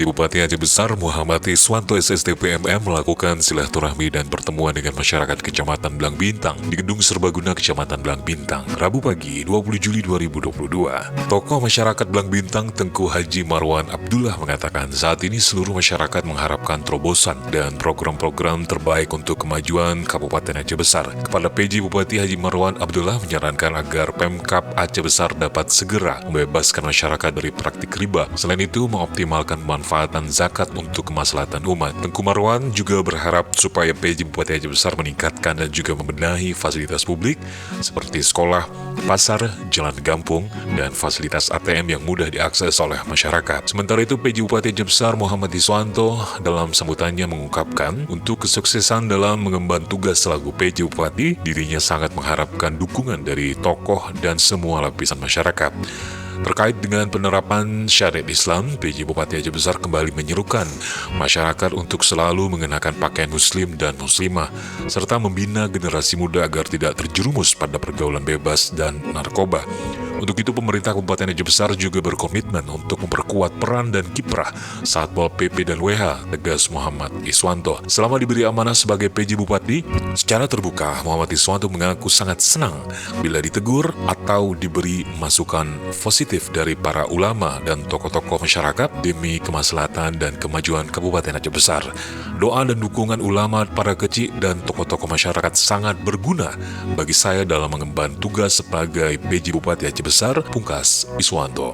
PJ Bupati Aceh Besar Muhammad Iswanto SSDPMM melakukan silaturahmi dan pertemuan dengan masyarakat Kecamatan Belang Bintang di Gedung Serbaguna Kecamatan Belang Bintang, Rabu pagi 20 Juli 2022. Tokoh masyarakat Belang Bintang Tengku Haji Marwan Abdullah mengatakan saat ini seluruh masyarakat mengharapkan terobosan dan program-program terbaik untuk kemajuan Kabupaten Aceh Besar. Kepada PJ Bupati Haji Marwan Abdullah menyarankan agar Pemkab Aceh Besar dapat segera membebaskan masyarakat dari praktik riba. Selain itu, mengoptimalkan pemanfaatan zakat untuk kemaslahatan umat. Tengku Marwan juga berharap supaya PJ Bupati Aceh Besar meningkatkan dan juga membenahi fasilitas publik seperti sekolah, pasar, jalan kampung, dan fasilitas ATM yang mudah diakses oleh masyarakat. Sementara itu, PJ Bupati Aceh Besar Muhammad Iswanto dalam sambutannya mengungkapkan untuk kesuksesan dalam mengemban tugas selaku PJ Bupati, dirinya sangat mengharapkan dukungan dari tokoh dan semua lapisan masyarakat. Terkait dengan penerapan syariat Islam, PJ Bupati Aceh Besar kembali menyerukan masyarakat untuk selalu mengenakan pakaian muslim dan muslimah, serta membina generasi muda agar tidak terjerumus pada pergaulan bebas dan narkoba. Untuk itu, pemerintah Kabupaten Aceh Besar juga berkomitmen untuk memperkuat peran dan kiprah Satpol PP dan WH, tegas Muhammad Iswanto. Selama diberi amanah sebagai PJ Bupati, secara terbuka Muhammad Iswanto mengaku sangat senang bila ditegur atau diberi masukan positif dari para ulama dan tokoh-tokoh masyarakat demi kemaslahatan dan kemajuan Kabupaten Aceh Besar. Doa dan dukungan ulama, para kecil, dan tokoh-tokoh masyarakat sangat berguna bagi saya dalam mengemban tugas sebagai PJ Bupati Aceh Besar, pungkas Iswanto.